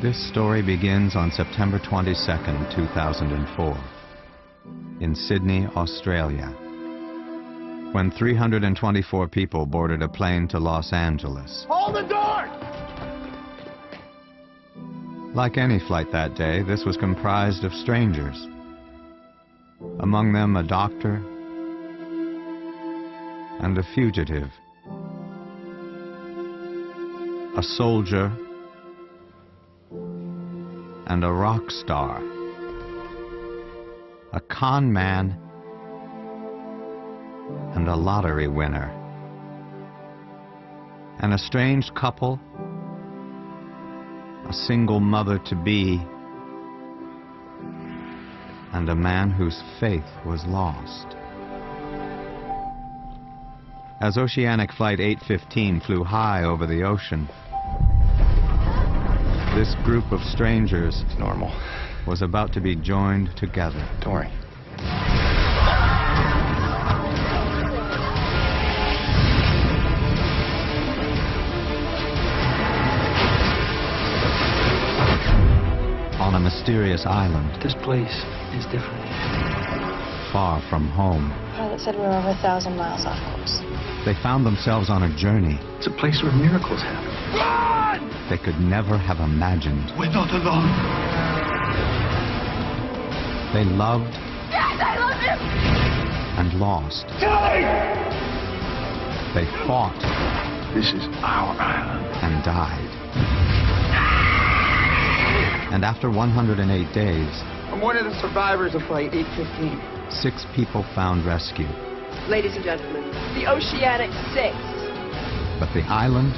This story begins on September 22nd, 2004, in Sydney, Australia, when 324 people boarded a plane to Los Angeles. Hold the door! Like any flight that day, this was comprised of strangers. Among them, a doctor and a fugitive, a soldier and a rock star, a con man and a lottery winner, an estranged couple, a single mother-to-be, and a man whose faith was lost. As Oceanic Flight 815 flew high over the ocean, this group of strangers, it's normal, was about to be joined together. Don't worry. On a mysterious island. This place is different. Far from home. Pilot said we were over 1,000 miles off course. They found themselves on a journey It's a place where miracles happen. Run! they could never have imagined. We're not alone. They loved Yes, I love him! and lost. Kelly! They fought This is our island. and died. And after 108 days, I'm one of the survivors of Flight 815. 6 people found rescue. Ladies and gentlemen, the Oceanic 6. But the island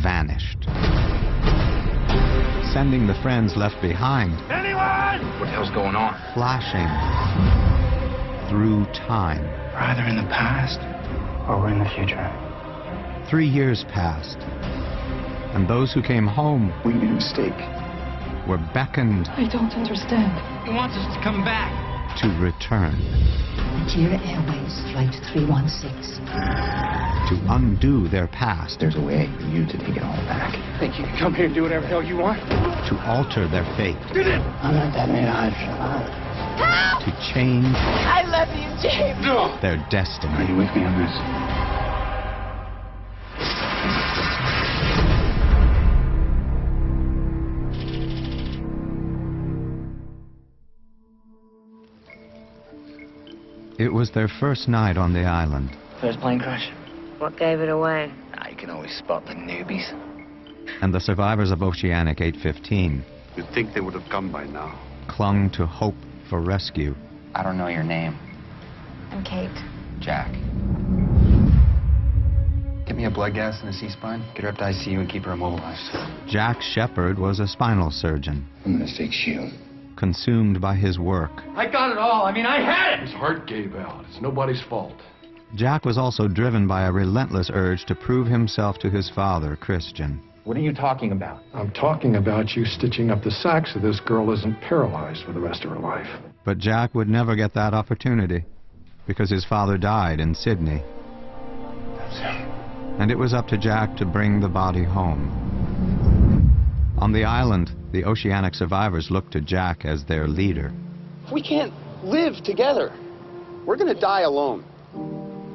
vanished, sending the friends left behind Anyone? What the hell's going on? flashing through time. We're either in the past or we're in the future. 3 years passed, and those who came home We made a mistake. were beckoned I don't understand. He wants us to come back. to return, Nigeria Airways Flight 316. to undo their past, There's a way for you to take it all back. Think you can come here and do whatever the hell you want? to alter their fate, I'm not that made hydrogen. Help! to change I love you, James. their Are destiny. you with me on this? It was their first night on the island. First plane crash? What gave it away? You can always spot the newbies. And the survivors of Oceanic 815 You'd think they would have come by now. clung to hope for rescue. I don't know your name. I'm Kate. Jack. Give me a blood gas and a C-spine. Get her up to ICU and keep her immobilized. Jack Shepard was a spinal surgeon, I'm gonna fix you. consumed by his work. I got it all. I mean, I had it! His heart gave out. It's nobody's fault. Jack was also driven by a relentless urge to prove himself to his father, Christian. What are you talking about? I'm talking about you stitching up the sack so this girl isn't paralyzed for the rest of her life. But Jack would never get that opportunity because his father died in Sydney. And it was up to Jack to bring the body home. On the island, the Oceanic survivors looked to Jack as their leader. We can't live together. We're gonna die alone.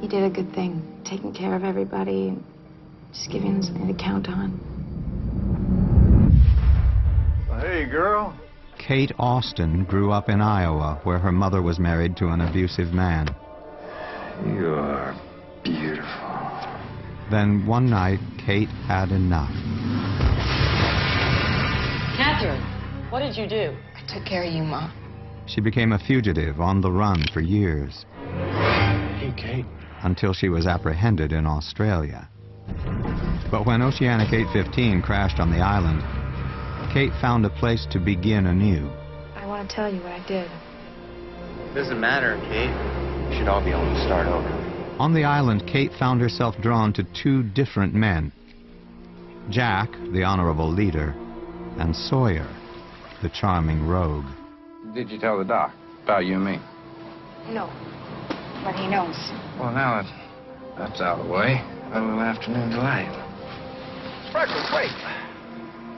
You did a good thing, taking care of everybody, just giving them something to count on. Hey, girl. Kate Austin grew up in Iowa, where her mother was married to an abusive man. You are beautiful. Then one night, Kate had enough. Catherine, what did you do? I took care of you, Ma. She became a fugitive on the run for years, Hey, Kate. until she was apprehended in Australia. But when Oceanic 815 crashed on the island, Kate found a place to begin anew. I want to tell you what I did. Doesn't matter, Kate. We should all be able to start over. On the island, Kate found herself drawn to 2 different men. Jack, the honorable leader, and Sawyer, the charming rogue. Did you tell the doc about you and me? No, but he knows. Well, now that's out of the way. A little afternoon delight. Freckles, wait.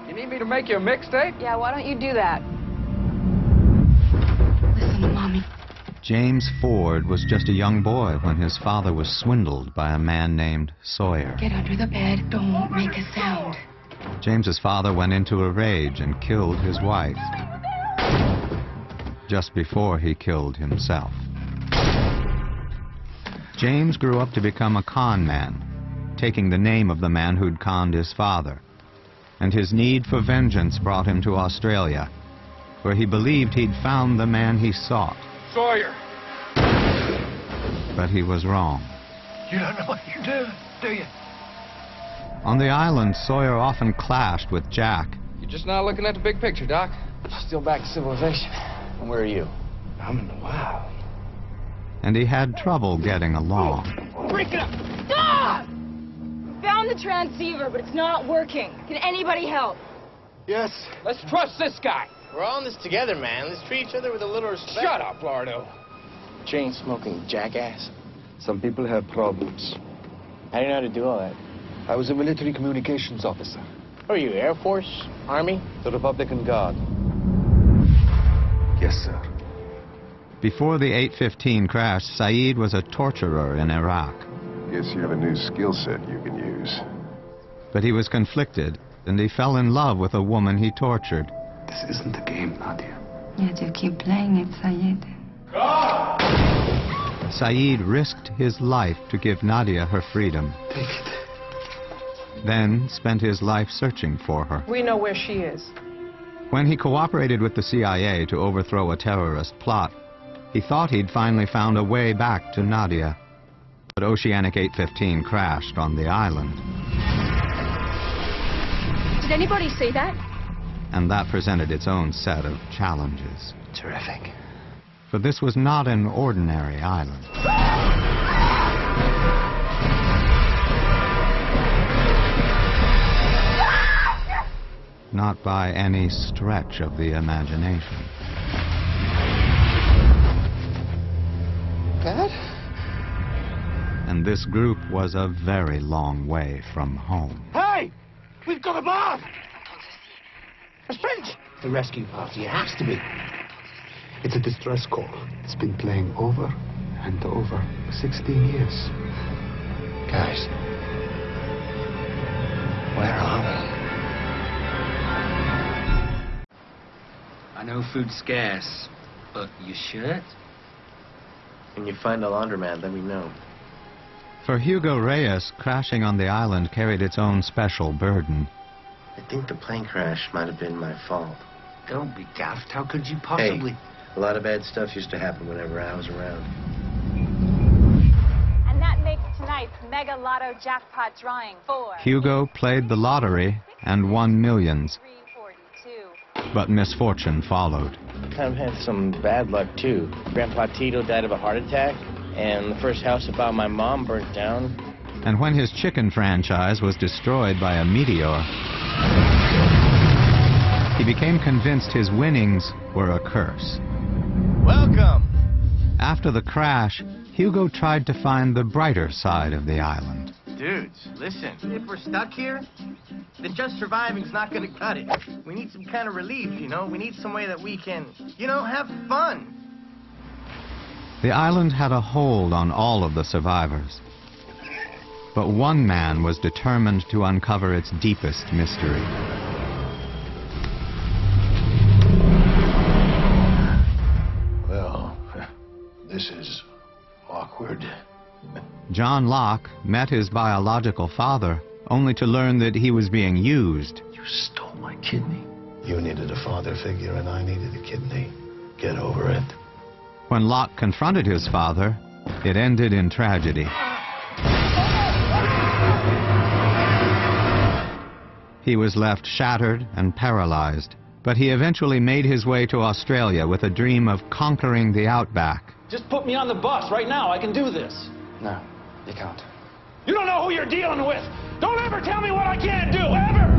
You need me to make you a mixtape? Yeah, why don't you do that? Listen to Mommy. James Ford was just a young boy when his father was swindled by a man named Sawyer. Get under the bed. Don't make a sound. James's father went into a rage and killed his wife just before he killed himself. James grew up to become a con man, taking the name of the man who'd conned his father. And his need for vengeance brought him to Australia, where he believed he'd found the man he sought. Sawyer! But he was wrong. You don't know what you're doing, do you? On the island, Sawyer often clashed with Jack. You're just not looking at the big picture, Doc. Still back to civilization. And where are you? I'm in the wild. And he had trouble getting along. Break it up! Stop! Found the transceiver, but it's not working. Can anybody help? Yes. Let's trust this guy. We're all in this together, man. Let's treat each other with a little respect. Shut up, Lardo. Chain-smoking jackass. Some people have problems. How do you know how to do all that? I was a military communications officer. Who are you, Air Force? Army? The Republican Guard. Yes, sir. Before the 815 crash, Saeed was a torturer in Iraq. Guess you have a new skill set you can use. But he was conflicted, and he fell in love with a woman he tortured. This isn't a game, Nadia. Yet you keep playing it, Sayed. Saeed risked his life to give Nadia her freedom. Take it. Then spent his life searching for her. We know where she is. When he cooperated with the CIA to overthrow a terrorist plot, he thought he'd finally found a way back to Nadia. But Oceanic 815 crashed on the island. Did anybody say that? And that presented its own set of challenges. Terrific. For this was not an ordinary island. Not by any stretch of the imagination. Dad? And this group was a very long way from home. Hey! We've got a bomb! A sprint! The rescue party, it has to be. It's a distress call. It's been playing over and over for 16 years. Guys, where are we? I know food's scarce, but your shirt? When you find a laundromat, let me know. For Hugo Reyes, crashing on the island carried its own special burden. I think the plane crash might have been my fault. Don't be daft. How could you possibly... Hey, a lot of bad stuff used to happen whenever I was around. And that makes tonight's Mega Lotto jackpot drawing 4. Hugo played the lottery and won millions. 342. But misfortune followed. Kind of had some bad luck, too. Grandpa Tito died of a heart attack, and the first house about my mom burnt down. And when his chicken franchise was destroyed by a meteor, he became convinced his winnings were a curse. Welcome! After the crash, Hugo tried to find the brighter side of the island. Dudes, listen. If we're stuck here, then just surviving's not gonna cut it. We need some kind of relief, you know? We need some way that we can, you know, have fun. The island had a hold on all of the survivors. But one man was determined to uncover its deepest mystery. Well, this is awkward. John Locke met his biological father only to learn that he was being used. You stole my kidney. You needed a father figure and I needed a kidney. Get over it. When Locke confronted his father, it ended in tragedy. He was left shattered and paralyzed, but he eventually made his way to Australia with a dream of conquering the outback. Just put me on the bus right now. I can do this. No, you can't. You don't know who you're dealing with. Don't ever tell me what I can't do, ever!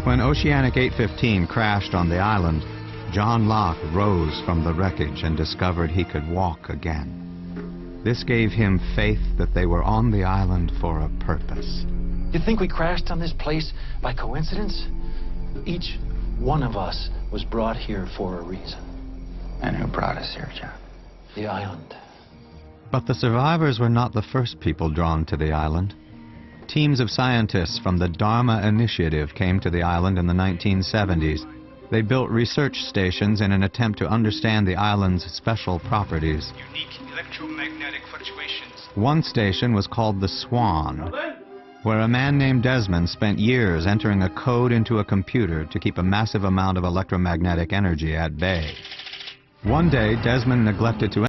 When Oceanic 815 crashed on the island, John Locke rose from the wreckage and discovered he could walk again. This gave him faith that they were on the island for a purpose. You think we crashed on this place by coincidence? Each one of us was brought here for a reason. And who brought us here, John? The island. But the survivors were not the first people drawn to the island. Teams of scientists from the Dharma Initiative came to the island in the 1970s. They built research stations in an attempt to understand the island's special properties. Unique electromagnetic fluctuations. One station was called the Swan, where a man named Desmond spent years entering a code into a computer to keep a massive amount of electromagnetic energy at bay. One day, Desmond neglected to